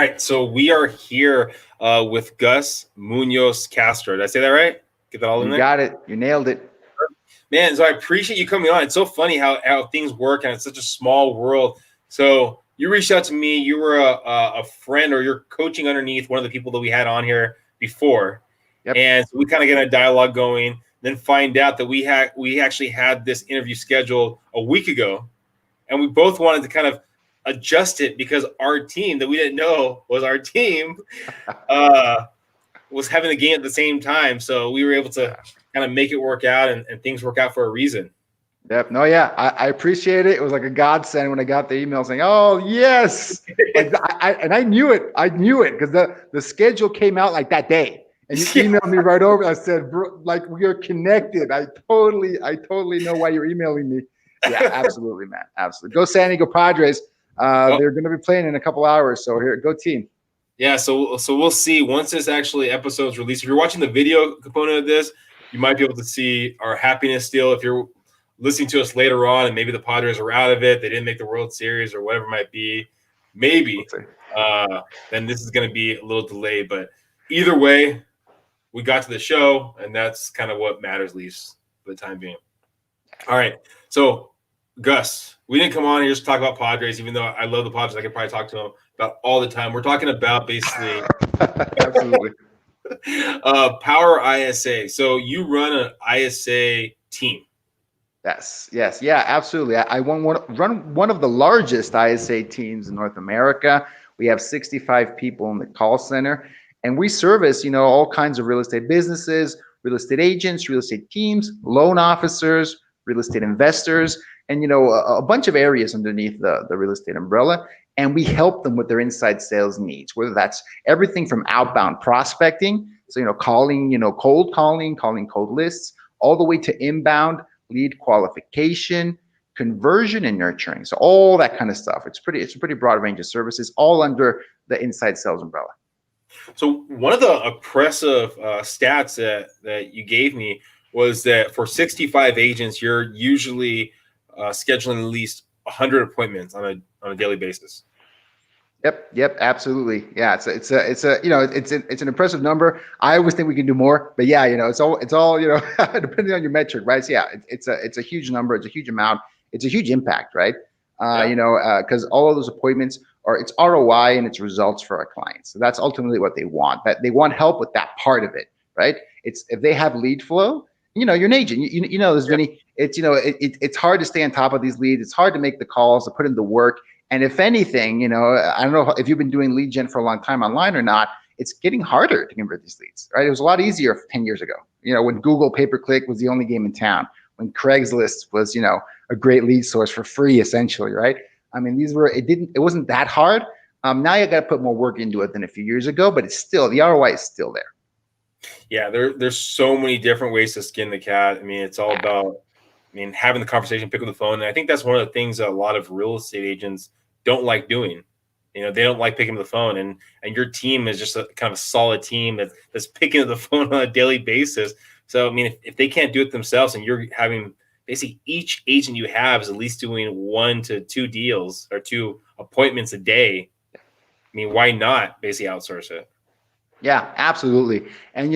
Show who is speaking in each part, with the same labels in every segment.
Speaker 1: right, so we are here with Gus Munoz Castro. Did I say that right? Get that all in
Speaker 2: You
Speaker 1: there?
Speaker 2: got it. You nailed it.
Speaker 1: Man, so I appreciate you coming on. It's so funny how things work, and it's such a small world. So you reached out to me. You were a friend, or you're coaching underneath one of the people that we had on here before.
Speaker 2: Yep.
Speaker 1: And so we kind of get a dialogue going, then find out that we actually had this interview scheduled a week ago, and we both wanted to kind of adjust it because our team that we didn't know was our team was having a game at the same time. So we were able to kind of make it work out, and things work out for a reason.
Speaker 2: Yep. No, yeah, I appreciate it. It was like a godsend when I got the email saying, "Oh, yes." Like I knew it. I knew it because the schedule came out like that day. And you emailed me right over. I said, "Bro, like we are connected." I totally know why you're emailing me. Yeah, absolutely, man. Absolutely. Go San Diego Padres. They're going to be playing in a couple hours. So here, go team.
Speaker 1: Yeah, so we'll see once this actually episode's released. If you're watching the video component of this, you might be able to see our happiness still. If you're listening to us later on and maybe the Padres are out of it, they didn't make the World Series or whatever it might be, maybe, then this is going to be a little delayed. But either way, we got to the show, and that's kind of what matters, least for the time being. All right, so Gus, we didn't come on here just to talk about Padres, even though I love the Padres. I could probably talk to them about all the time. We're talking about basically
Speaker 2: absolutely
Speaker 1: Power ISA. So you run an ISA team.
Speaker 2: Yes, yeah, absolutely. I run one of the largest ISA teams in North America. We have 65 people in the call center, and we service, all kinds of real estate businesses, real estate agents, real estate teams, loan officers, real estate investors, and a bunch of areas underneath the real estate umbrella. And we help them with their inside sales needs, whether that's everything from outbound prospecting, so calling, cold calling cold lists, all the way to inbound lead qualification, conversion, and nurturing. So all that kind of stuff. It's a pretty broad range of services, all under the inside sales umbrella.
Speaker 1: So one of the impressive stats that you gave me was that for 65 agents, you're usually scheduling at least 100 appointments on a daily basis.
Speaker 2: Yep, absolutely. Yeah, it's an impressive number. I always think we can do more, but yeah, it's all depending on your metric, right? So yeah, it's a huge number, it's a huge amount, it's a huge impact, right? Because all of those appointments it's ROI and it's results for our clients. So that's ultimately what they want. That they want help with that part of it, right? It's if they have lead flow, you're an agent. There's Vinny. It's hard to stay on top of these leads. It's hard to make the calls, to put in the work. And if anything, I don't know if you've been doing lead gen for a long time online or not, it's getting harder to convert these leads, right? It was a lot easier 10 years ago, when Google pay-per-click was the only game in town, when Craigslist was, a great lead source for free, essentially, right? I mean, it wasn't that hard. Now you got to put more work into it than a few years ago, but it's still, the ROI is still there.
Speaker 1: Yeah, there's so many different ways to skin the cat. I mean, it's all about, having the conversation, pick up the phone. And I think that's one of the things that a lot of real estate agents don't like doing. They don't like picking up the phone, and your team is just a kind of a solid team that's picking up the phone on a daily basis. So, if they can't do it themselves, and you're having basically each agent you have is at least doing 1 to 2 deals or 2 appointments a day, why not basically outsource it?
Speaker 2: Yeah, absolutely. And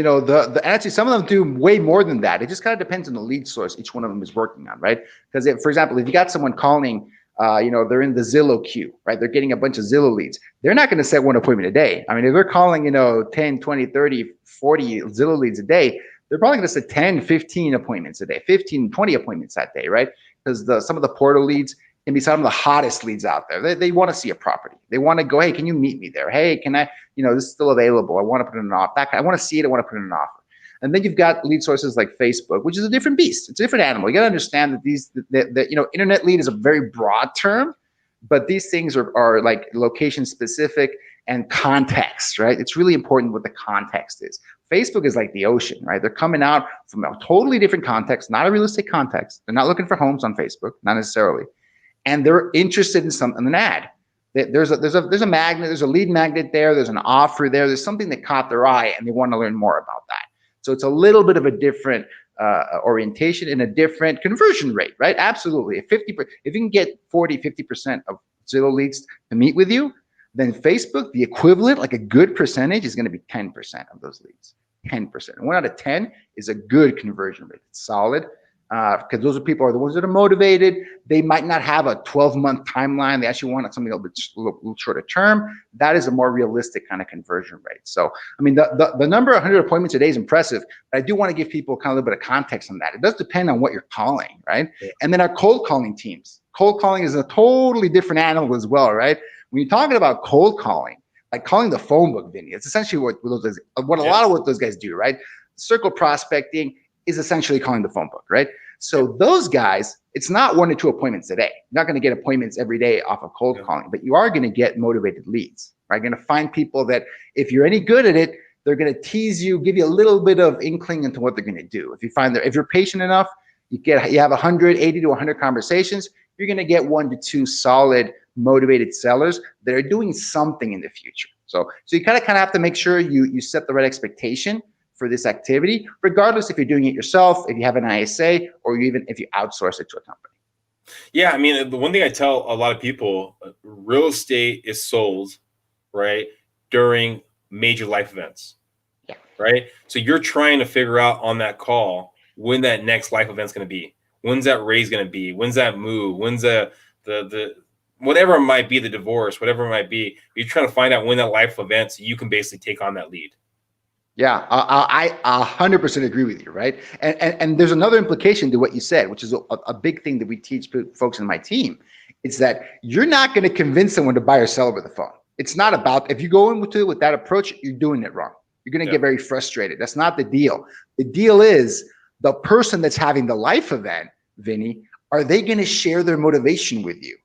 Speaker 2: actually some of them do way more than that. It just kind of depends on the lead source each one of them is working on, right? Because for example, if you got someone calling, they're in the Zillow queue, right? They're getting a bunch of Zillow leads. They're not going to set one appointment a day. If they're calling, 10, 20, 30, 40 Zillow leads a day, they're probably going to set 10, 15 appointments a day, 15, 20 appointments that day, right? Because some of the portal leads can be some of the hottest leads out there. They want to see a property. They want to go, hey, can you meet me there? Hey, can I, this is still available. I want to put in an offer. I want to see it. I want to put in an offer. And then you've got lead sources like Facebook, which is a different beast. It's a different animal. You got to understand that internet lead is a very broad term, but these things are like location specific and context, right? It's really important what the context is. Facebook is like the ocean, right? They're coming out from a totally different context, not a real estate context. They're not looking for homes on Facebook, not necessarily. And they're interested in an ad. There's a magnet, there's a lead magnet there, there's an offer there, there's something that caught their eye and they want to learn more about that. So it's a little bit of a different orientation and a different conversion rate, right? Absolutely. If you can get 40, 50% of Zillow leads to meet with you, then Facebook, the equivalent, like a good percentage, is going to be 10% of those leads. 10%. 1 out of 10 is a good conversion rate. It's solid, because those people are the ones that are motivated. They might not have a 12-month timeline. They actually want something a little shorter term. That is a more realistic kind of conversion rate. So, I mean, the number 100 appointments a day is impressive, but I do want to give people kind of a little bit of context on that. It does depend on what you're calling, right? Yeah. And then our cold calling teams. Cold calling is a totally different animal as well, right? When you're talking about cold calling, like calling the phone book, Vinny, it's essentially what a lot of what those guys do, right? Circle prospecting is essentially calling the phone book, right? So those guys, it's not 1 or 2 appointments a day. You're not going to get appointments every day off of cold calling, but you are going to get motivated leads, right? You're going to find people that if you're any good at it, they're going to tease you, give you a little bit of inkling into what they're going to do. If you're patient enough, you have 180 to 100 conversations, you're going to get 1 to 2 solid motivated sellers that are doing something in the future. So you kind of have to make sure you set the right expectation for this activity, regardless if you're doing it yourself, if you have an ISA, or even if you outsource it to a company.
Speaker 1: Yeah, I mean, the one thing I tell a lot of people, real estate is sold, right, during major life events. Yeah. Right? So you're trying to figure out on that call when that next life event's going to be. When's that raise going to be? When's that move? When's the whatever it might be, the divorce, whatever it might be, you're trying to find out when that life event so you can basically take on that lead.
Speaker 2: Yeah, I 100% agree with you, right? And there's another implication to what you said, which is a big thing that we teach folks in my team. It's that you're not going to convince someone to buy or sell over the phone. It's not about, if you go into it with that approach, you're doing it wrong. You're going to get very frustrated. That's not the deal. The deal is the person that's having the life event, Vinny, are they going to share their motivation with you?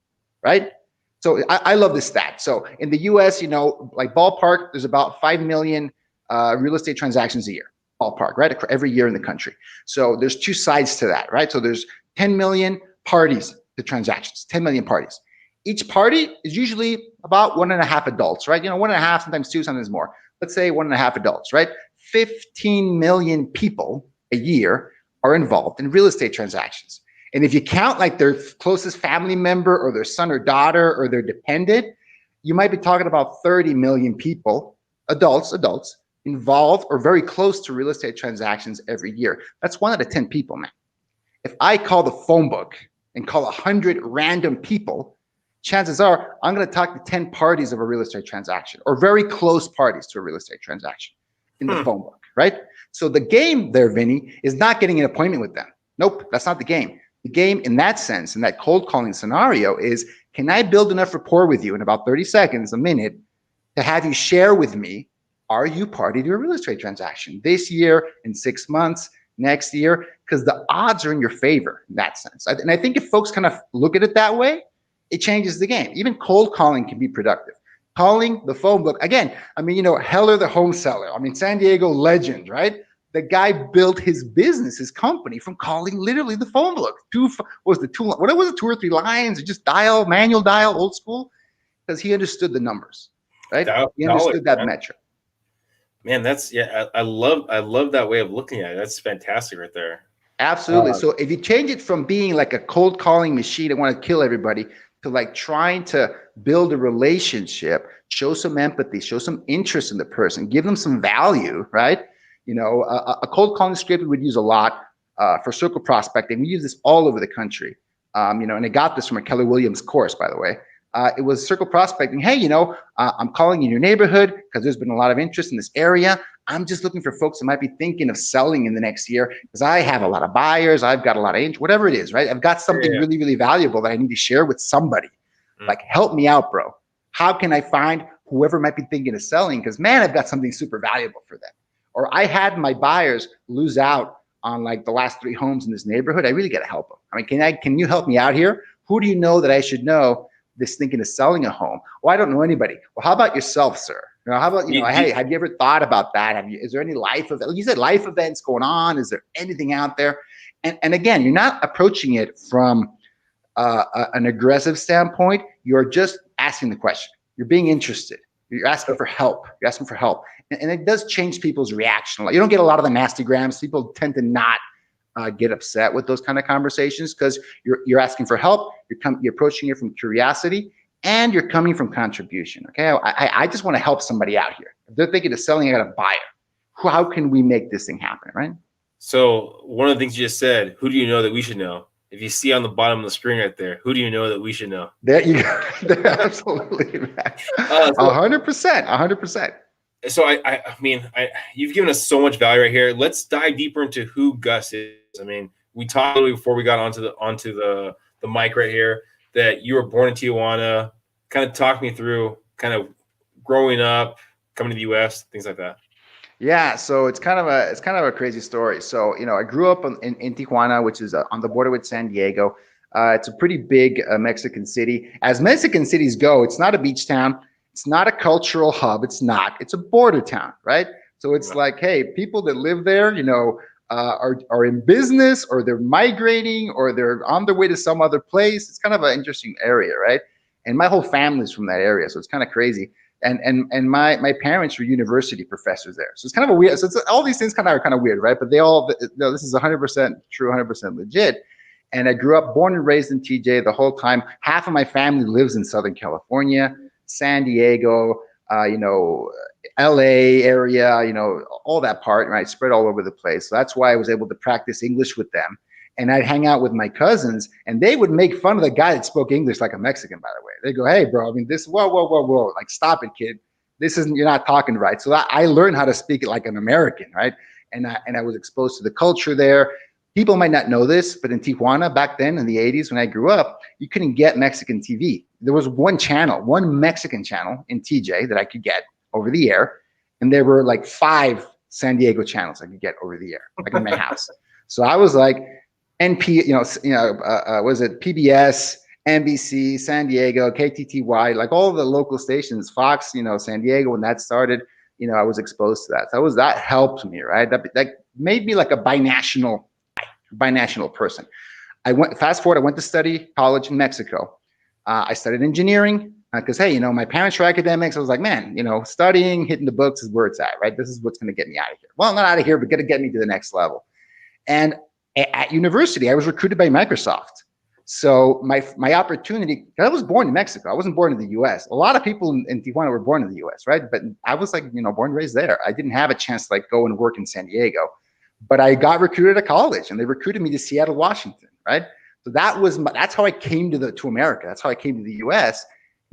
Speaker 2: Right? So I love this stat. So in the US, like ballpark, there's about 5 million real estate transactions a year, ballpark, right? Every year in the country. So there's 2 sides to that, right? So there's 10 million parties to transactions, 10 million parties. Each party is usually about 1.5 adults, right? 1.5, sometimes 2, sometimes more. Let's say 1.5 adults, right? 15 million people a year are involved in real estate transactions. And if you count like their closest family member or their son or daughter or their dependent, you might be talking about 30 million people, adults, involved or very close to real estate transactions every year. That's 1 out of 10 people, man. If I call the phone book and call 100 random people, chances are I'm going to talk to 10 parties of a real estate transaction or very close parties to a real estate transaction in the phone book, right? So the game there, Vinny, is not getting an appointment with them. Nope, that's not the game. The game in that sense, in that cold calling scenario, is can I build enough rapport with you in about 30 seconds, a minute, to have you share with me, are you party to a real estate transaction this year, in 6 months, next year? Because the odds are in your favor in that sense. And I think if folks kind of look at it that way, it changes the game. Even cold calling can be productive. Calling the phone book, again, I mean, Heller the home seller. I mean, San Diego legend, right? The guy built his business, his company, from calling literally the phone book. 2 or 3 lines, or just manual dial, old school, because he understood the numbers, right? He understood that metric.
Speaker 1: Man, I love that way of looking at it. That's fantastic right there.
Speaker 2: Absolutely. So if you change it from being like a cold calling machine that want to kill everybody to like trying to build a relationship, show some empathy, show some interest in the person, give them some value, right? A cold calling script we would use a lot for circle prospecting. We use this all over the country. And I got this from a Keller Williams course, by the way. It was circle prospecting. Hey, I'm calling in your neighborhood because there's been a lot of interest in this area. I'm just looking for folks that might be thinking of selling in the next year because I have a lot of buyers. I've got a lot of interest, whatever it is, right? I've got something really, really valuable that I need to share with somebody. Like, help me out, bro. How can I find whoever might be thinking of selling? Because, man, I've got something super valuable for them. Or I had my buyers lose out on like the last 3 homes in this neighborhood. I really got to help them. I mean, can you help me out here? Who do you know that I should know this thinking of selling a home? Well, I don't know anybody. Well, how about yourself, sir? How about, hey, have you ever thought about that? Is there any life event? You said life events going on. Is there anything out there? And again, you're not approaching it from an aggressive standpoint. You're just asking the question. You're being interested. You're asking for help. And it does change people's reaction. You don't get a lot of the nasty grams. People tend to not get upset with those kind of conversations because you're asking for help. You're approaching it from curiosity, and you're coming from contribution. Okay, I just want to help somebody out here. If they're thinking of selling, I got a buyer. How can we make this thing happen, right?
Speaker 1: So one of the things you just said, who do you know that we should know? If you see on the bottom of the screen right there, who do you know that we should know?
Speaker 2: There you go. Absolutely, man. 100%, 100%.
Speaker 1: So I mean, you've given us so much value right here. Let's dive deeper into who Gus is. I mean, we talked a little before we got onto the mic right here that you were born in Tijuana. Kind of talk me through kind of growing up, coming to the U.S., things like that.
Speaker 2: Yeah, so it's kind of a crazy story. So I grew up in Tijuana, which is on the border with San Diego. It's a pretty big Mexican city. As Mexican cities go, it's not a beach town. It's not a cultural hub. It's not. It's a border town, right? So it's like, hey, people that live there, are in business, or they're migrating, or they're on their way to some other place. It's kind of an interesting area, right? And my whole family's from that area, so it's kind of crazy. And my parents were university professors there, so it's kind of a weird. So all these things are kind of weird, right? But they all, this is 100% true, 100% legit. And I grew up, born and raised in TJ the whole time. Half of my family lives in Southern California, San Diego, LA area, all that part, right? Spread all over the place. So that's why I was able to practice English with them. And I'd hang out with my cousins, and they would make fun of the guy that spoke English like a Mexican, by the way. They go, hey, bro, I mean, whoa. Like, stop it, kid. You're not talking right. So I learned how to speak it like an American, right? And I was exposed to the culture there. People might not know this, but in Tijuana back then in the 80s, when I grew up, you couldn't get Mexican TV. There was one Mexican channel in TJ that I could get over the air. And there were like 5 San Diego channels I could get over the air, like in my house. So I was like, was it PBS, NBC, San Diego, KTTY, like all the local stations, Fox, San Diego, when that started, I was exposed to that. So that helped me, right? That made me like a binational person. I went to study college in Mexico. I studied engineering because, hey, my parents were academics. I was like, man, studying, hitting the books is where it's at, right? This is what's going to get me out of here. Well, not out of here, but going to get me to the next level. And at university, I was recruited by Microsoft. So my opportunity, I was born in Mexico. I wasn't born in the US. A lot of people in Tijuana were born in the US, right? But I was like, born and raised there. I didn't have a chance to like go and work in San Diego. But I got recruited at college, and they recruited me to Seattle, Washington, right? So that's how I came to America. That's how I came to the US,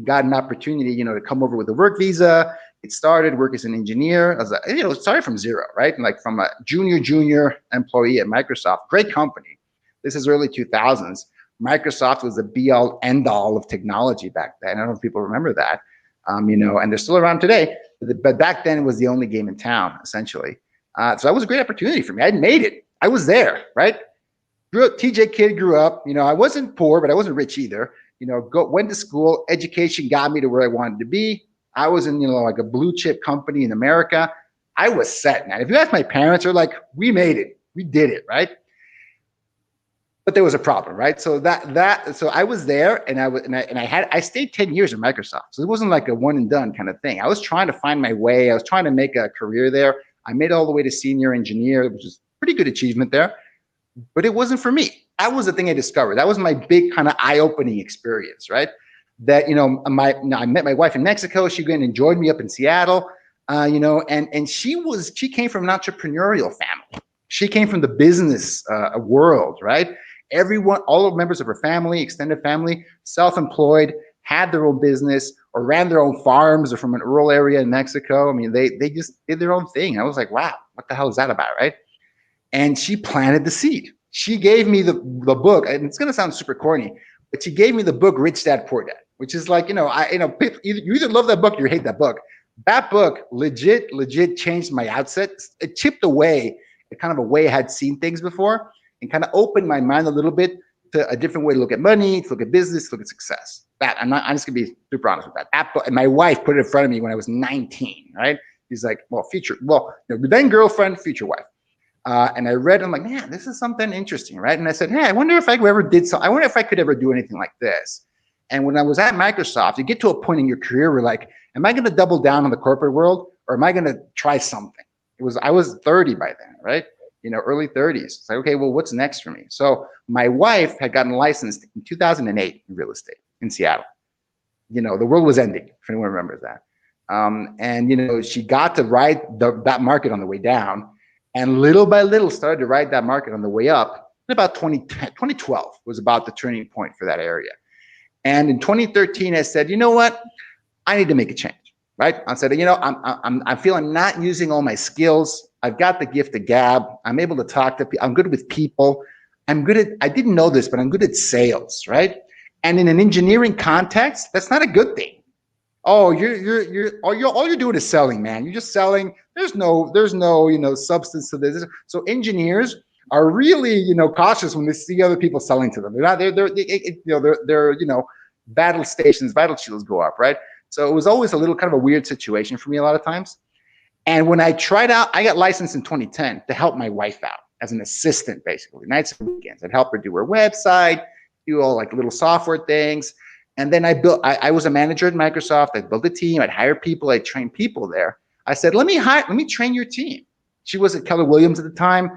Speaker 2: got an opportunity, to come over with a work visa. It started work as an engineer. I was like, it started from zero, right? And like from a junior employee at Microsoft, great company. This is early 2000s. Microsoft was the be all end all of technology back then. I don't know if people remember that, and they're still around today. But back then it was the only game in town, essentially. So that was a great opportunity for me. I made it. I was there, right? TJ kid, grew up. I wasn't poor, but I wasn't rich either. Went to school. Education got me to where I wanted to be. I was in, like a blue chip company in America. I was set, man. If you ask my parents, they're like, we made it. We did it, right? But there was a problem, right? So so I was there, and I stayed 10 years at Microsoft. So it wasn't like a one and done kind of thing. I was trying to find my way. I was trying to make a career there. I made it all the way to senior engineer, which is pretty good achievement there. But it wasn't for me. That was the thing I discovered. That was my big kind of eye-opening experience, right? That, I met my wife in Mexico. She went and enjoyed me up in Seattle, and she came from an entrepreneurial family. She came from the business world, right? Everyone, all the members of her family, extended family, self-employed, had their own business or ran their own farms, or from an rural area in Mexico. I mean, they just did their own thing. I was like, wow, what the hell is that about, right? And she planted the seed. She gave me the book, and it's going to sound super corny, but she gave me the book Rich Dad Poor Dad, which is like, you either love that book or you hate that book. That book legit changed my outset. It chipped away at kind of a way I had seen things before, and kind of opened my mind a little bit to a different way to look at money, to look at business, to look at success. I'm just going to be super honest with that. That book, and my wife put it in front of me when I was 19, right? She's like, then girlfriend, future wife. And I read, I'm like, man, this is something interesting, right? And I said, hey, I wonder if I could ever do anything like this. And when I was at Microsoft, you get to a point in your career where like, am I going to double down on the corporate world, or am I going to try something? I was 30 by then, right? Early 30s. It's like, okay, well, what's next for me? So my wife had gotten licensed in 2008 in real estate in Seattle. You know, the world was ending, if anyone remembers that. And, you know, she got to ride that market on the way down, and little by little started to ride that market on the way up. In about 2012 was about the turning point for that area. And in 2013, I said, you know what? I need to make a change, right? I said, you know, I feel I'm not using all my skills. I've got the gift of gab. I'm able to talk to people. I'm good with people. I didn't know this, but I'm good at sales, right? And in an engineering context, that's not a good thing. Oh, all you're doing is selling, man. You're just selling. There's no, you know, substance to this. So engineers are really, you know, cautious when they see other people selling to them. They're not, they're, you know, battle stations, battle shields go up, right? So it was always a little kind of a weird situation for me a lot of times. And when I tried out, I got licensed in 2010 to help my wife out as an assistant, basically, nights and weekends. I'd help her do her website, do all like little software things. And then I was a manager at Microsoft. I built a team. I'd hire people. I'd train people there. I said, let me train your team. She was at Keller Williams at the time.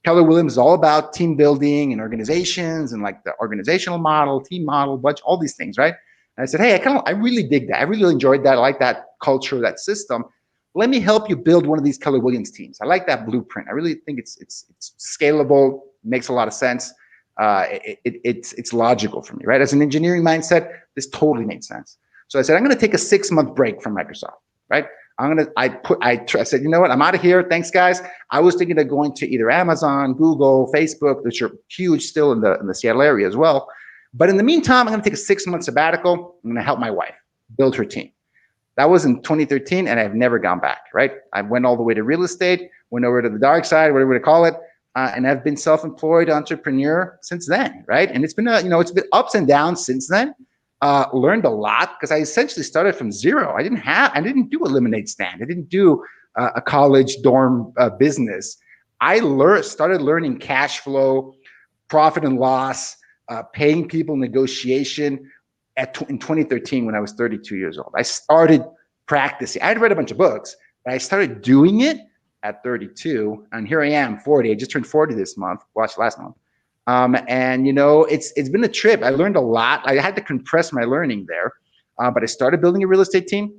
Speaker 2: Keller Williams is all about team building and organizations and like the organizational model, team model, bunch, all these things, right? And I said, hey, I really dig that. I really enjoyed that. I like that culture, that system. Let me help you build one of these Keller Williams teams. I like that blueprint. I really think it's scalable, makes a lot of sense. It's logical for me, right? As an engineering mindset, this totally made sense. So I said, I'm going to take a 6-month break from Microsoft, right? I said, you know what? I'm out of here. Thanks, guys. I was thinking of going to either Amazon, Google, Facebook, which are huge still in the Seattle area as well. But in the meantime, I'm going to take a 6-month sabbatical. I'm going to help my wife build her team. That was in 2013, and I've never gone back, right? I went all the way to real estate, went over to the dark side, whatever to call it. And I've been self-employed entrepreneur since then, right? And it's been, it's been ups and downs since then. Learned a lot because I essentially started from zero. I didn't do a lemonade stand. I didn't do a college dorm business. I started learning cash flow, profit and loss, paying people, negotiation in 2013 when I was 32 years old. I started practicing. I had read a bunch of books, but I started doing it at 32, and here I am, 40. I just turned 40 this month. Watched last month. And it's been a trip. I learned a lot. I had to compress my learning there, but I started building a real estate team.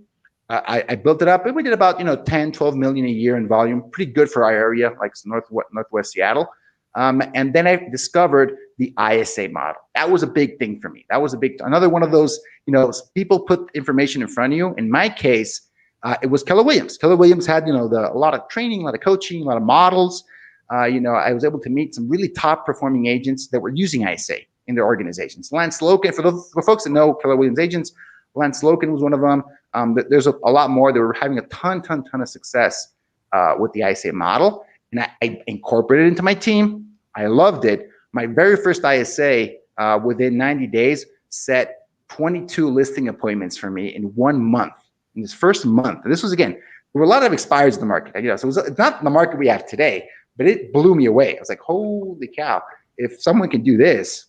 Speaker 2: I built it up, and we did about 10, 12 million a year in volume. Pretty good for our area, like Northwest Seattle. And then I discovered the ISA model. That was a big thing for me. That was another one of those, people put information in front of you. In my case, it was Keller Williams. Keller Williams had, a lot of training, a lot of coaching, a lot of models. I was able to meet some really top performing agents that were using ISA in their organizations. Lance Loken, for folks that know Keller Williams agents, Lance Loken was one of them. There's a lot more. They were having a ton of success with the ISA model. And I incorporated it into my team. I loved it. My very first ISA, within 90 days, set 22 listing appointments for me in 1 month. In this first month, and this was, again, there were a lot of expires in the market. So it's not the market we have today, but it blew me away. I was like, holy cow, if someone can do this,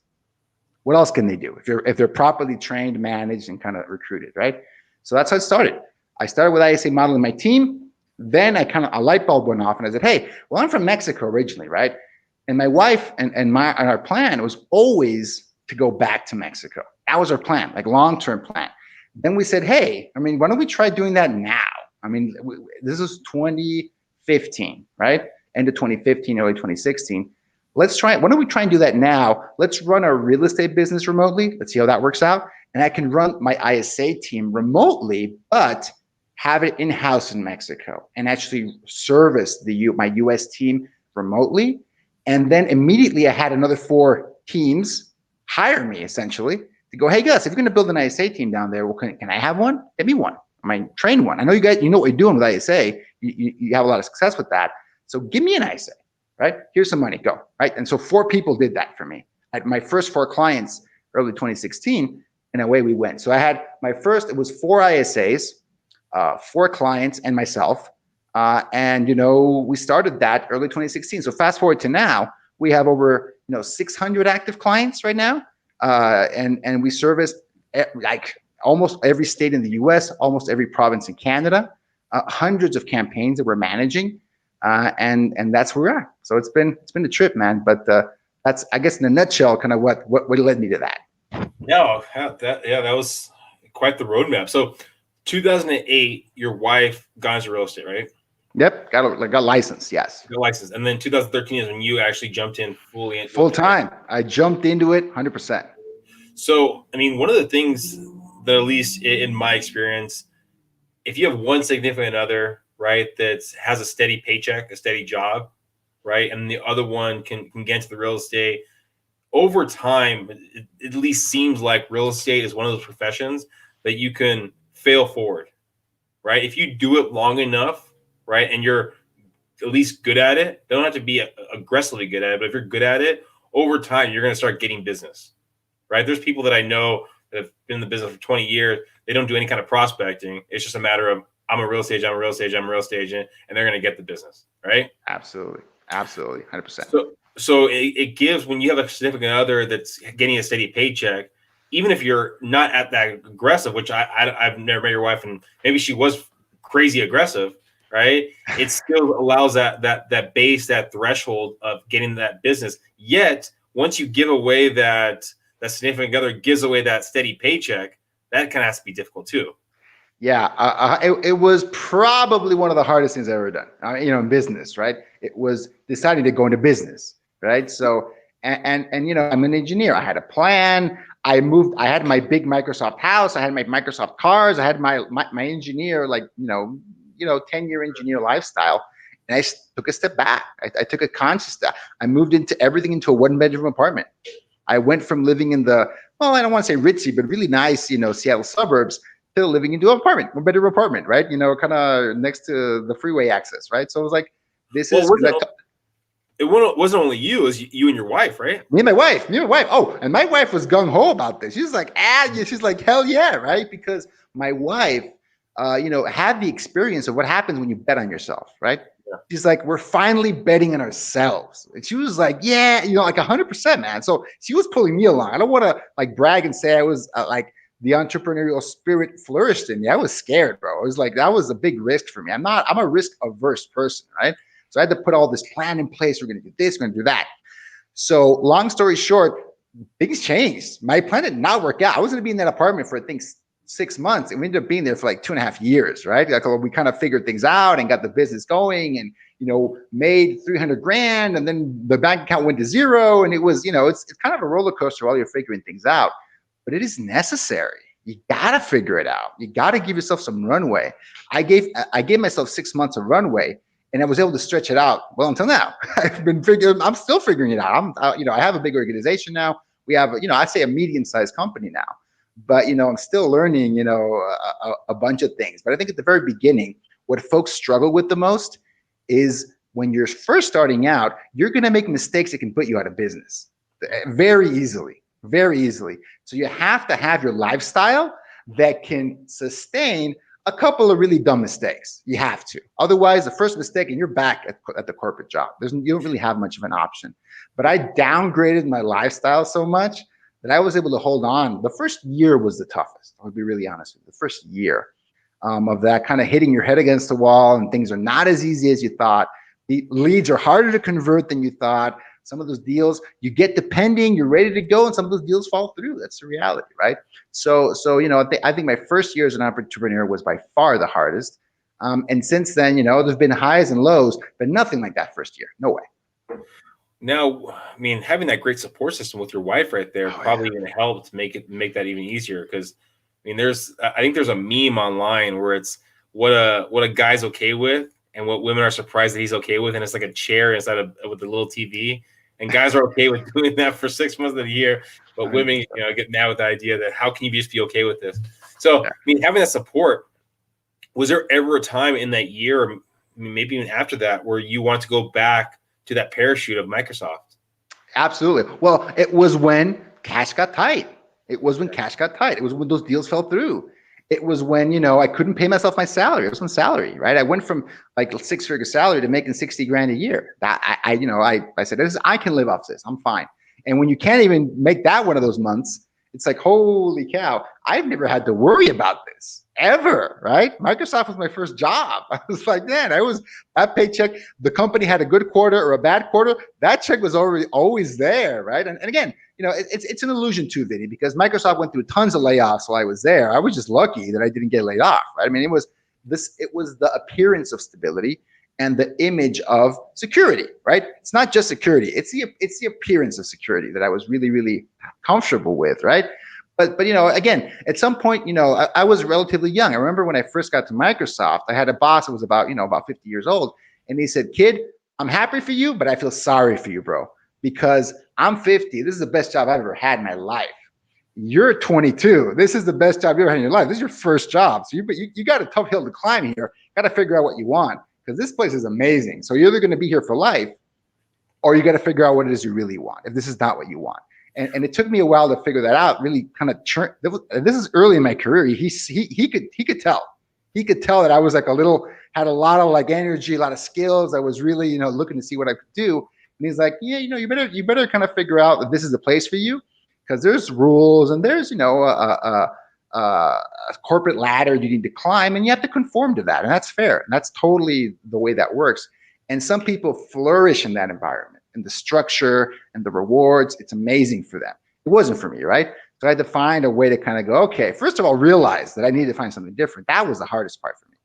Speaker 2: what else can they do? If they're properly trained, managed, and kind of recruited, right? So that's how it started. I started with ISA model in my team. Then a light bulb went off, and I said, hey, well, I'm from Mexico originally, right? And my wife and our plan was always to go back to Mexico. That was our plan, like long-term plan. Then we said, hey, why don't we try doing that now? This is 2015, right? End of 2015, early 2016. Why don't we try and do that now? Let's run our real estate business remotely. Let's see how that works out. And I can run my ISA team remotely, but have it in-house in Mexico and actually service my US team remotely. And then immediately I had another 4 teams hire me essentially to go, hey, Gus, if you're going to build an ISA team down there, well, can I have one? Get me one. Train one. I know you guys, know what you're doing with ISA. You have a lot of success with that. So give me an ISA, right? Here's some money, go, right? And so 4 people did that for me. I had my first 4 clients early 2016, and away we went. So I had it was 4 ISAs, 4 clients, and myself. And we started that early 2016. So fast forward to now, we have over 600 active clients right now. And we service like almost every state in the US, almost every province in Canada, hundreds of campaigns that we're managing, and that's where we are. So it's been a trip, man. But that's, I guess, in a nutshell, kind of what led me to that.
Speaker 1: Yeah, that was quite the roadmap. So 2008, your wife got into real estate, right?
Speaker 2: Yep, got licensed. Yes,
Speaker 1: Got licensed, and then 2013 is when you actually jumped in fully
Speaker 2: full time. I jumped into it 100%.
Speaker 1: So, I mean, one of the things that, at least in my experience, if you have one significant other, right, that has a steady paycheck, a steady job, right, and the other one can get into the real estate, over time, it at least seems like real estate is one of those professions that you can fail forward, right? If you do it long enough, right, and you're at least good at it, don't have to be aggressively good at it, but if you're good at it, over time, you're going to start getting business, right? There's people that I know that have been in the business for 20 years. They don't do any kind of prospecting. It's just a matter of, I'm a real estate agent, I'm a real estate agent, I'm a real estate agent, and they're going to get the business, right?
Speaker 2: Absolutely. Absolutely. 100%.
Speaker 1: So it gives, when you have a significant other that's getting a steady paycheck, even if you're not at that aggressive, which I've never met your wife, and maybe she was crazy aggressive, right? It still allows that base, that threshold of getting that business. Yet once you give away that significant other gives away that steady paycheck, that kind of has to be difficult too.
Speaker 2: Yeah, it was probably one of the hardest things I've ever done, in business, right? It was deciding to go into business, right? So, and I'm an engineer. I had a plan. I had my big Microsoft house. I had my Microsoft cars. I had my engineer, 10-year engineer lifestyle. And I took a step back. I took a conscious step. I moved everything into a 1-bedroom apartment. I went from living in I don't want to say ritzy, but really nice, Seattle suburbs, to living into an apartment, 1-bedroom apartment, right? Kind of next to the freeway access, right? So it was like,
Speaker 1: it wasn't only you, it was you and your wife, right?
Speaker 2: Me and my wife. Oh, and my wife was gung-ho about this. She's like, she's like, hell yeah, right? Because my wife, had the experience of what happens when you bet on yourself, right? Yeah. She's like, we're finally betting on ourselves. And she was like, yeah, 100%, man. So she was pulling me along. I don't want to brag and say I was the entrepreneurial spirit flourished in me. I was scared, bro. I was like, that was a big risk for me. I'm a risk averse person, right? So I had to put all this plan in place. We're going to do this, we're going to do that. So long story short, things changed. My plan did not work out. I was going to be in that apartment for, I think, 6 months, and we ended up being there for 2.5 years, right? We kind of figured things out and got the business going, and made $300,000, and then the bank account went to zero, and it was, it's kind of a roller coaster while you're figuring things out. But it is necessary. You got to figure it out. You got to give yourself some runway. I gave myself 6 months of runway, and I was able to stretch it out. Well, until now, I'm still figuring it out. I have a big organization now. We have, I'd say a medium-sized company now, but, I'm still learning, a bunch of things. But I think at the very beginning, what folks struggle with the most is when you're first starting out, you're going to make mistakes that can put you out of business very easily. Very easily. So you have to have your lifestyle that can sustain a couple of really dumb mistakes. You have to. Otherwise, the first mistake and you're back at the corporate job. You don't really have much of an option. But I downgraded my lifestyle so much that I was able to hold on. The first year was the toughest. I'll be really honest with you. The first year of that kind of hitting your head against the wall, and things are not as easy as you thought. The leads are harder to convert than you thought. Some of those deals you get depending, you're ready to go, and some of those deals fall through. That's the reality, right? So I think my first year as an entrepreneur was by far the hardest. And since then, there's been highs and lows, but nothing like that first year. No way.
Speaker 1: Now, I mean, having that great support system with your wife right there probably going to help to make that even easier. Because I mean, I think there's a meme online where it's what a guy's okay with and what women are surprised that he's okay with, and it's like a chair inside with a little TV. And guys are okay with doing that for 6 months of the year, but women, get mad with the idea that how can you just be okay with this? So, I mean, having that support, was there ever a time in that year, or maybe even after that, where you want to go back to that parachute of Microsoft?
Speaker 2: Absolutely. Well, it was when cash got tight. It was when cash got tight. It was when those deals fell through. It was when, I couldn't pay myself my salary. It was on salary, right? I went from a 6-figure salary to making $60,000 a year. I said, I can live off this. I'm fine. And when you can't even make that one of those months, It's like, holy cow, I've never had to worry about this ever, right? Microsoft was my first job. I was like, man, that paycheck, the company had a good quarter or a bad quarter, that check was already always there, right? And again, it's an illusion too, Vinny, because Microsoft went through tons of layoffs while I was there. I was just lucky that I didn't get laid off, right? I mean, it was the appearance of stability and the image of security, right? It's not just security; it's the appearance of security that I was really, really comfortable with, right? But again, at some point, I was relatively young. I remember when I first got to Microsoft, I had a boss that was about 50 years old, and he said, "Kid, I'm happy for you, but I feel sorry for you, bro, because I'm 50. This is the best job I've ever had in my life. You're 22. This is the best job you ever had in your life. This is your first job. So you got a tough hill to climb here. Got to figure out what you want, because this place is amazing. So you're either going to be here for life, or you got to figure out what it is you really want, if this is not what you want." And it took me a while to figure that out, really kind of churn. This is early in my career. He could tell. He could tell that I was like had a lot of like energy, a lot of skills. I was really, looking to see what I could do. And he's like, yeah, you better kind of figure out that this is the place for you, because there's rules and there's, a corporate ladder you need to climb, and you have to conform to that. And that's fair. And that's totally the way that works. And some people flourish in that environment, and the structure and the rewards. It's amazing for them. It wasn't for me, right? So I had to find a way to kind of go, okay, first of all, realize that I needed to find something different. That was the hardest part for me.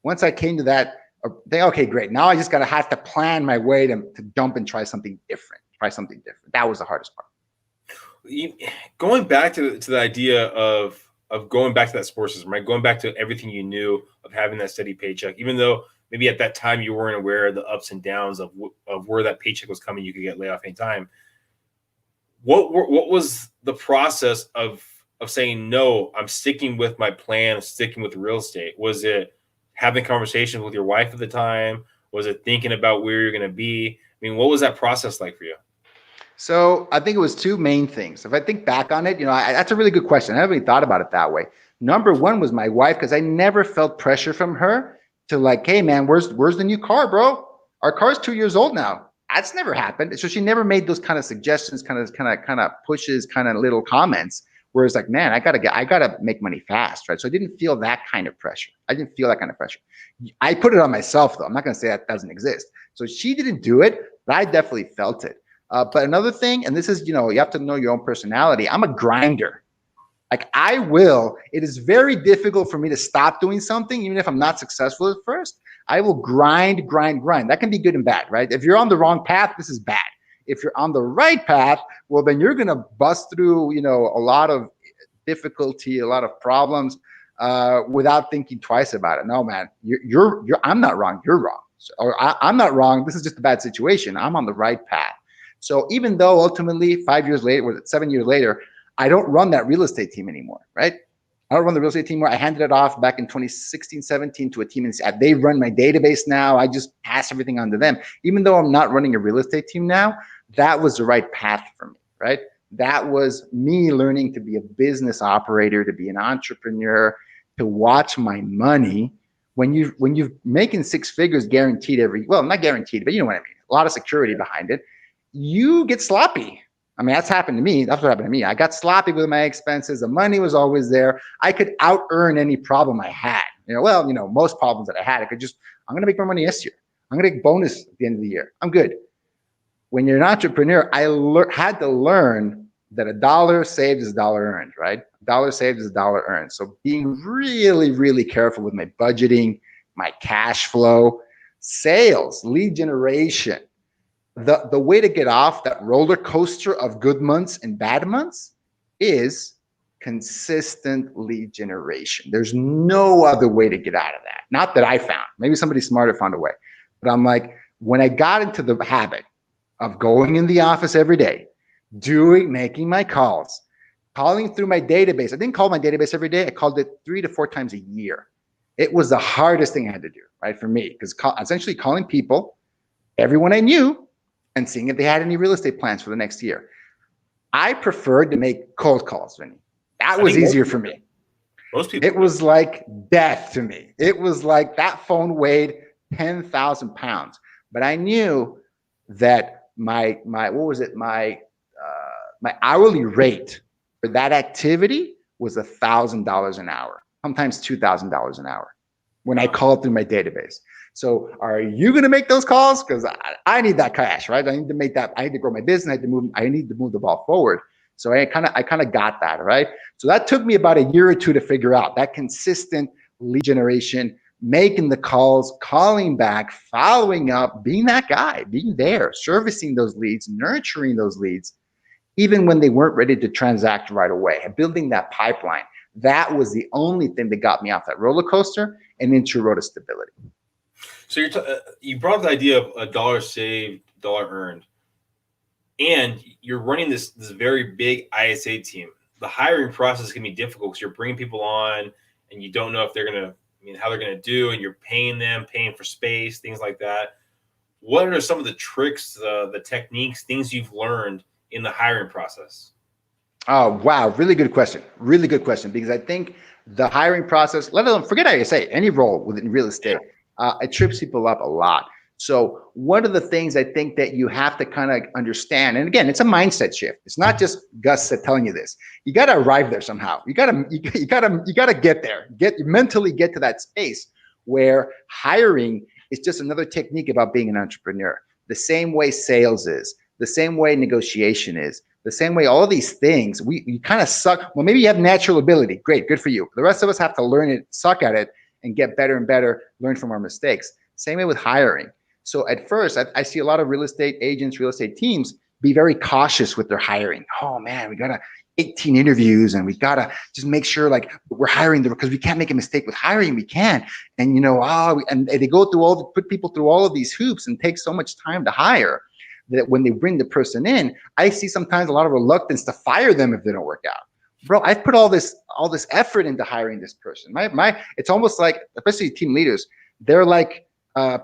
Speaker 2: Once I came to that, okay, great. Now I just got to have to plan my way to jump and try something different. That was the hardest part.
Speaker 1: Going back to the idea of going back to that sports system, right? Going back to everything you knew of having that steady paycheck, even though maybe at that time you weren't aware of the ups and downs of where that paycheck was coming. You could get laid off anytime. What was the process of saying, no, I'm sticking with my plan, I'm sticking with real estate? Was it having conversations with your wife at the time? Was it thinking about where you're going to be? I mean, what was that process like for you?
Speaker 2: So I think it was two main things. If I think back on it, that's a really good question. I haven't really thought about it that way. Number one was my wife, because I never felt pressure from her to like, hey man, where's the new car, bro? Our car's 2 years old now. That's never happened. So she never made those kind of suggestions, kind of pushes, kind of little comments. Whereas like, man, I gotta make money fast, right? So I didn't feel that kind of pressure. I put it on myself though. I'm not gonna say that doesn't exist. So she didn't do it, but I definitely felt it. But another thing, and this is, you have to know your own personality. I'm a grinder. Like it is very difficult for me to stop doing something, even if I'm not successful at first. I will grind. That can be good and bad, right? If you're on the wrong path, this is bad. If you're on the right path, well, then you're going to bust through, a lot of difficulty, a lot of problems, without thinking twice about it. No, man, I'm not wrong. You're wrong. I'm not wrong. This is just a bad situation. I'm on the right path. So even though ultimately 5 years later, or 7 years later, I don't run that real estate team anymore, right? I don't run the real estate team anymore. I handed it off back in 2016, 17 to a team. They run my database now. I just pass everything on to them. Even though I'm not running a real estate team now, that was the right path for me, right? That was me learning to be a business operator, to be an entrepreneur, to watch my money. When you're making six figures guaranteed not guaranteed, but you know what I mean, a lot of security behind it, you get sloppy. I mean, that's happened to me. That's what happened to me. I got sloppy with my expenses. The money was always there. I could out earn any problem I had. Most problems that I had, I'm going to make more money this year. I'm going to get bonus at the end of the year. I'm good. When you're an entrepreneur, I had to learn that a dollar saved is a dollar earned, right? A dollar saved is a dollar earned. So being really, really careful with my budgeting, my cash flow, sales, lead generation. The way to get off that roller coaster of good months and bad months is consistent lead generation. There's no other way to get out of that. Not that I found. Maybe somebody smarter found a way. But I'm like, when I got into the habit of going in the office every day, making my calls, calling through my database. I didn't call my database every day. I called it 3 to 4 times a year. It was the hardest thing I had to do, right, for me, because essentially calling people, everyone I knew, and seeing if they had any real estate plans for the next year. I preferred to make cold calls, Vinny. That was easier for me.
Speaker 1: Most people.
Speaker 2: It was like death to me. It was like that phone weighed 10,000 pounds. But I knew that my hourly rate for that activity was $1,000 an hour, sometimes $2,000 an hour when I called through my database. So are you going to make those calls? Because I need that cash, right? I need to make that. I need to grow my business. I need to move the ball forward. So I kind of got that, right? So that took me about a year or two to figure out that consistent lead generation, making the calls, calling back, following up, being that guy, being there, servicing those leads, nurturing those leads, even when they weren't ready to transact right away, building that pipeline. That was the only thing that got me off that roller coaster and into road of stability.
Speaker 1: So you brought up the idea of a dollar saved, dollar earned, and you're running this very big ISA team. The hiring process can be difficult because you're bringing people on and you don't know if they're going to, how they're going to do, and you're paying for space, things like that. What are some of the tricks, the techniques, things you've learned in the hiring process?
Speaker 2: Oh, wow. Really good question. Really good question. Because I think the hiring process, let alone forget ISA, any role within real estate, it trips people up a lot. So one of the things I think that you have to kind of understand, and again, it's a mindset shift. It's not just Gus telling you this. You got to arrive there somehow. You got to get there. Mentally get to that space where hiring is just another technique about being an entrepreneur. The same way sales is, the same way negotiation is, the same way all of these things. You kind of suck. Well, maybe you have natural ability. Great, good for you. The rest of us have to learn it, suck at it, and get better and better, learn from our mistakes. Same way with hiring. So at first, I see a lot of real estate agents, real estate teams be very cautious with their hiring. Oh man, we got 18 interviews and we got to just make sure like we're hiring because we can't make a mistake with hiring. We can. And and they go through put people through all of these hoops and take so much time to hire that when they bring the person in, I see sometimes a lot of reluctance to fire them if they don't work out. Bro, I've put all this effort into hiring this person. It's almost like, especially team leaders, they're like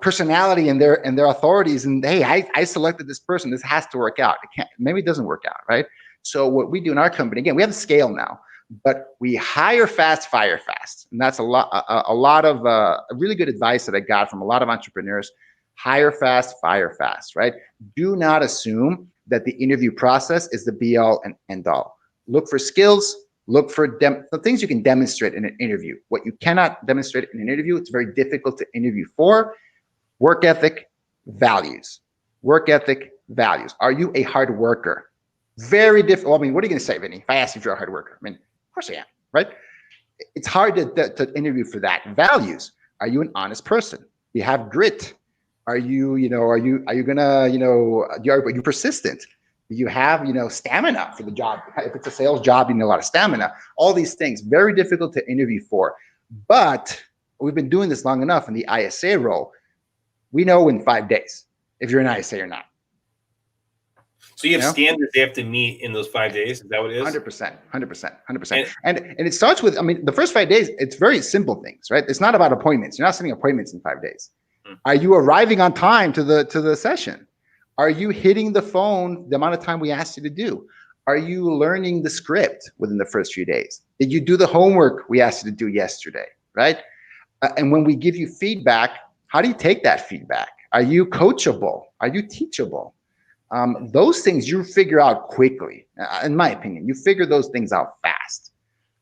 Speaker 2: personality and their authorities. And hey, I selected this person. This has to work out. Maybe it doesn't work out, right? So what we do in our company, again, we have a scale now, but we hire fast, fire fast, and that's a lot of really good advice that I got from a lot of entrepreneurs. Hire fast, fire fast, right? Do not assume that the interview process is the be all and end all. Look for skills. Look for the things you can demonstrate in an interview. What you cannot demonstrate in an interview, it's very difficult to interview for. Work ethic, values. Work ethic, values. Are you a hard worker? Very difficult. Well, what are you going to say, Vinny? If I ask you if you're a hard worker, of course I am, right? It's hard to interview for that. Values. Are you an honest person? Do you have grit? Are you persistent? Do you have, stamina for the job? If it's a sales job, you need a lot of stamina. All these things, very difficult to interview for. But we've been doing this long enough in the ISA role. We know in 5 days if you're an ISA or not.
Speaker 1: So you have standards they have to meet in those 5 days? Is that what it is?
Speaker 2: 100%. And it starts with, the first 5 days, it's very simple things, right? It's not about appointments. You're not setting appointments in 5 days. Are you arriving on time to the session? Are you hitting the phone the amount of time we asked you to do? Are you learning the script within the first few days? Did you do the homework we asked you to do yesterday, right? And when we give you feedback, how do you take that feedback? Are you coachable? Are you teachable? Those things you figure out quickly. In my opinion, you figure those things out fast.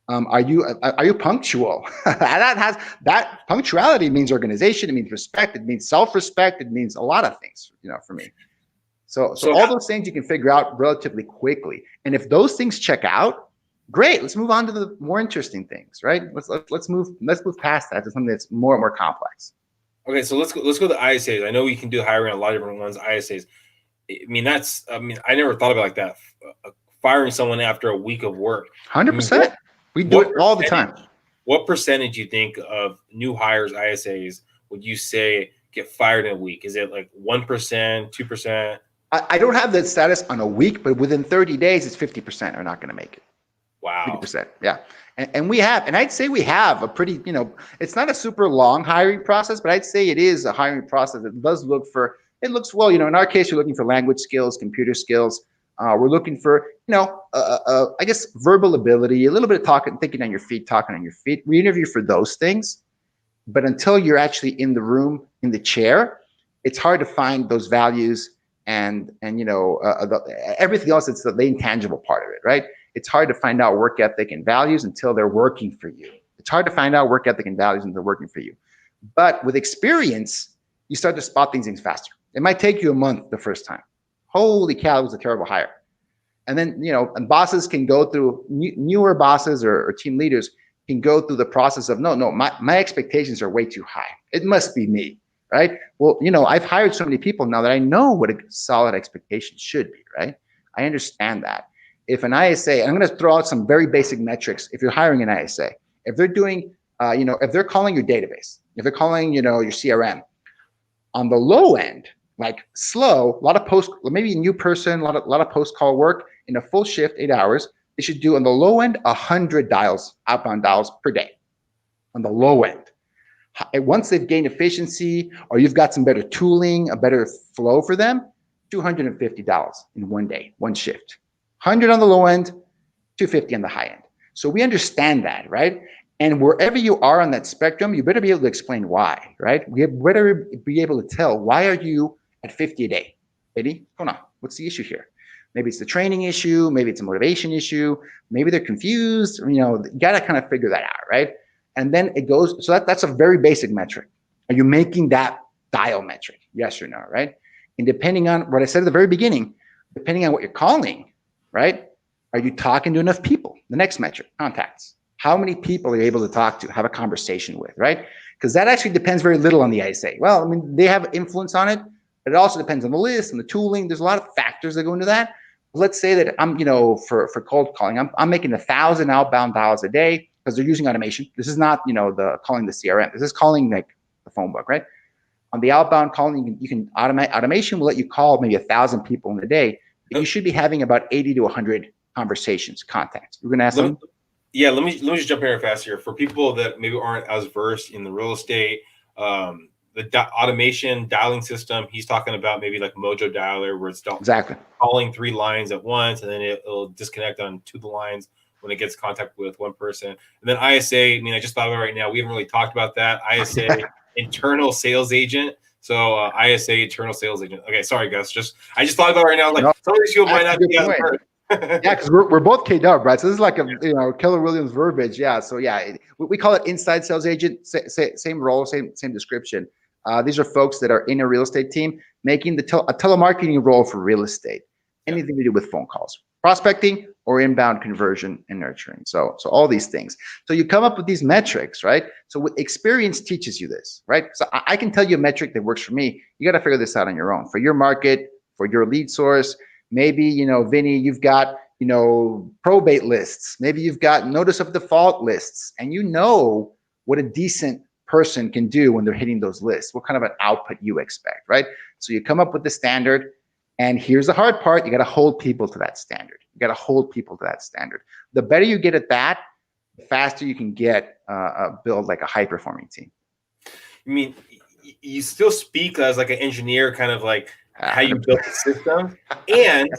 Speaker 2: Are you punctual? that punctuality means organization. It means respect. It means self-respect. It means a lot of things, for me. So all those things you can figure out relatively quickly. And if those things check out, great. Let's move on to the more interesting things, right? Let's move past that to something that's more and more complex.
Speaker 1: Okay, so let's go to the ISAs. I know we can do hiring on a lot of different ones. ISAs. I never thought about it like that. Firing someone after a week of work.
Speaker 2: 100%. We do it all the time.
Speaker 1: What percentage you think of new hires, ISAs, would you say get fired in a week? Is it like 1%, 2%?
Speaker 2: I don't have that status on a week, but within 30 days, it's 50% are not going to make it.
Speaker 1: Wow.
Speaker 2: 50%. Yeah. And I'd say we have a pretty, it's not a super long hiring process, but I'd say it is a hiring process that does well, in our case, you're looking for language skills, computer skills. We're looking for, I guess, verbal ability, a little bit of thinking on your feet, talking on your feet. We interview for those things. But until you're actually in the room, in the chair, it's hard to find those values and everything else. It's the intangible part of it, right? It's hard to find out work ethic and values until they're working for you. It's hard to find out work ethic and values until they're working for you. But with experience, you start to spot things faster. It might take you a month the first time. Holy cow, it was a terrible hire. And then, and bosses can go through, newer bosses or team leaders can go through the process of, no, my expectations are way too high. It must be me, right? Well, I've hired so many people now that I know what a solid expectation should be, right? I understand that. If an ISA, I'm going to throw out some very basic metrics. If you're hiring an ISA, if they're doing, if they're calling your database, if they're calling, your CRM, on the low end, like slow, a lot of post, maybe a new person, a lot of post call work in a full shift, 8 hours, they should do on the low end 100 dials, outbound dials per day, on the low end. Once they've gained efficiency, or you've got some better tooling, a better flow for them, $250 in one day, one shift. 100 on the low end, 250 on the high end. So we understand that, right? And wherever you are on that spectrum, you better be able to explain why, right? We better be able to tell, why are you at 50 a day? Eddie, hold on, what's the issue here? Maybe it's the training issue, maybe it's a motivation issue, maybe they're confused, you gotta kind of figure that out, right? And then it goes, so that's a very basic metric. Are you making that dial metric? Yes or no, right? And depending on what I said at the very beginning, depending on what you're calling, right? Are you talking to enough people? The next metric, contacts. How many people are you able to talk to, have a conversation with, right? Because that actually depends very little on the ISA. Well, they have influence on it, but it also depends on the list and the tooling. There's a lot of factors that go into that. Let's say that I'm, for cold calling, I'm making 1,000 outbound dials a day because they're using automation. This is not, the calling the CRM. This is calling like the phone book, right? On the outbound calling, you can automate. Automation will let you call maybe 1,000 people in a day. But you should be having about 80 to 100 conversations, contacts. We're gonna ask them.
Speaker 1: Yeah, let me just jump in here fast here. For people that maybe aren't as versed in the real estate, the automation dialing system, he's talking about maybe like Mojo Dialer, where it's
Speaker 2: exactly
Speaker 1: calling 3 lines at once, and then it'll disconnect on 2 of the lines when it gets contact with one person. And then ISA, I just thought about it right now, we haven't really talked about that. ISA, internal sales agent. So ISA, internal sales agent. Okay, sorry, Gus. I just thought about it right now. Like, some of these people might not be as heard.
Speaker 2: Yeah, because we're both K-Dub, right? So this is like a Keller Williams verbiage. Yeah. So yeah, we call it inside sales agent. Same role, same description. These are folks that are in a real estate team making a telemarketing role for real estate. Anything to do with phone calls, prospecting, or inbound conversion and nurturing. So all these things. So you come up with these metrics, right? So experience teaches you this, right? So I can tell you a metric that works for me. You got to figure this out on your own for your market, for your lead source. Maybe, Vinny, you've got, probate lists. Maybe you've got notice of default lists, and what a decent person can do when they're hitting those lists, what kind of an output you expect, right? So you come up with the standard, and here's the hard part. You got to hold people to that standard. The better you get at that, the faster you can build like a high-performing team.
Speaker 1: You still speak as like an engineer, kind of like how you built the system, and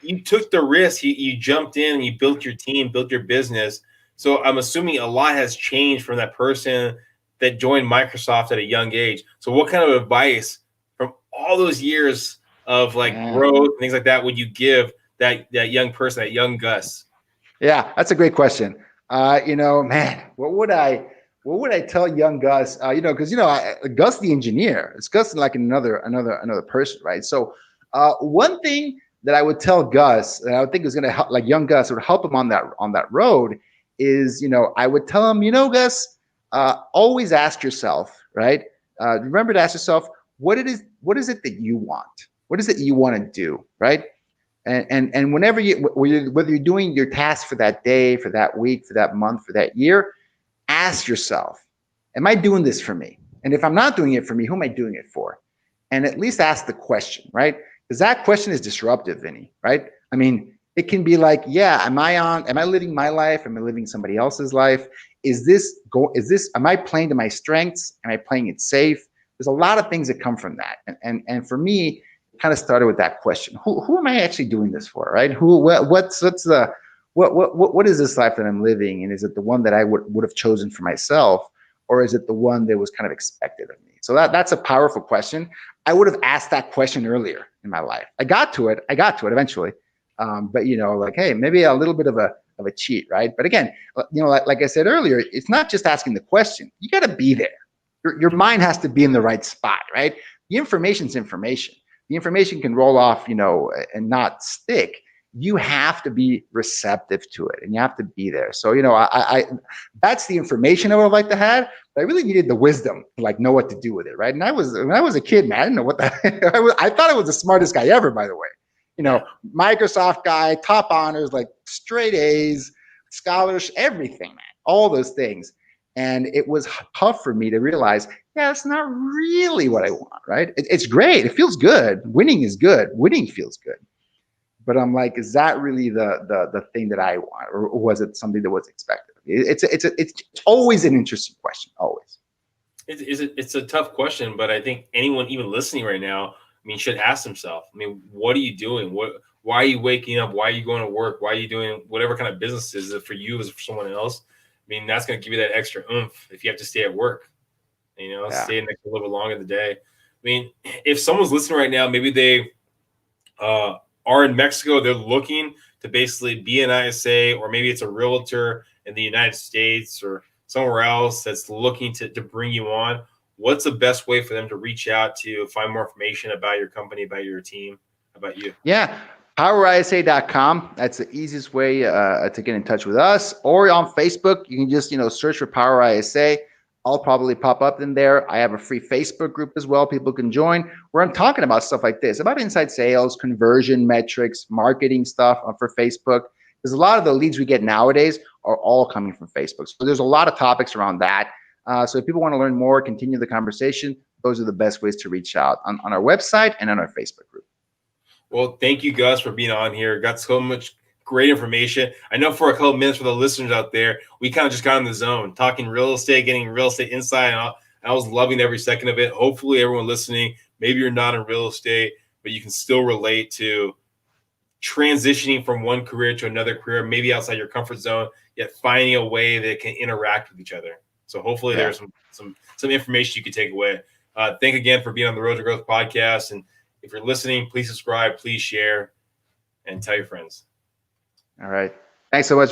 Speaker 1: you took the risk. You jumped in and you built your team, built your business. So I'm assuming a lot has changed from that person that joined Microsoft at a young age. So what kind of advice from all those years of like growth and things like that would you give that young person, that young Gus?
Speaker 2: Yeah, that's a great question. Man, what would I tell young Gus? Because Gus the engineer, it's Gus like another person, right? So one thing that I would tell Gus, and I would think is going to help, like young Gus, would help him on that road, is I would tell him, Gus, always ask yourself, right? Remember to ask yourself, what is it that you want? What is it you want to do, right? And whenever whether you're doing your task for that day, for that week, for that month, for that year, ask yourself, am I doing this for me? And if I'm not doing it for me, who am I doing it for? And at least ask the question, right? Because that question is disruptive, Vinny, right? It can be like, am I living my life? Am I living somebody else's life? Am I playing to my strengths? Am I playing it safe? There's a lot of things that come from that. And for me, it kind of started with that question. Who am I actually doing this for, right? What is this life that I'm living? And is it the one that I would have chosen for myself? Or is it the one that was kind of expected of me? So that's a powerful question. I would have asked that question earlier in my life. I got to it eventually. But like, hey, maybe a little bit of a cheat, right? But again, like I said earlier, it's not just asking the question. You got to be there. Your mind has to be in the right spot, right? The information's information. The information can roll off, and not stick. You have to be receptive to it, and you have to be there. So, I that's the information I would have liked to have. But I really needed the wisdom to know what to do with it, right? And when I was a kid, man, I didn't know what that. I thought I was the smartest guy ever, by the way. Microsoft guy, top honors, straight A's, scholarship, everything, man, all those things. And it was tough for me to realize, yeah, it's not really what I want, right? It's great. It feels good. Winning is good. Winning feels good. But I'm like, is that really the thing that I want, or was it something that was expected? It's always an interesting question, always.
Speaker 1: It's a tough question, but I think anyone even listening right now, should ask themselves, what are you doing? Why are you waking up? Why are you going to work? Why are you doing whatever kind of business is it for you as for someone else? That's going to give you that extra oomph if you have to stay at work, stay in a little bit longer in the day. If someone's listening right now, maybe they are in Mexico, they're looking to basically be an ISA, or maybe it's a realtor in the United States or somewhere else that's looking to bring you on. What's the best way for them to reach out to find more information about your company, about your team, about you?
Speaker 2: Yeah. PowerISA.com. That's the easiest way to get in touch with us. Or on Facebook, you can just search for Power ISA. I'll probably pop up in there. I have a free Facebook group as well. People can join where I'm talking about stuff like this, about inside sales, conversion metrics, marketing stuff for Facebook. Because a lot of the leads we get nowadays are all coming from Facebook. So there's a lot of topics around that. So if people want to learn more, continue the conversation, those are the best ways to reach out on our website and on our Facebook group.
Speaker 1: Well, thank you, Gus, for being on here. Got so much great information. I know for a couple of minutes for the listeners out there, we kind of just got in the zone, talking real estate, getting real estate insight. And I was loving every second of it. Hopefully everyone listening, maybe you're not in real estate, but you can still relate to transitioning from one career to another career, maybe outside your comfort zone, yet finding a way that can interact with each other. So hopefully there's some information you can take away. Thank again for being on the Road to Growth podcast. And if you're listening, please subscribe, please share, and tell your friends.
Speaker 2: All right. Thanks so much.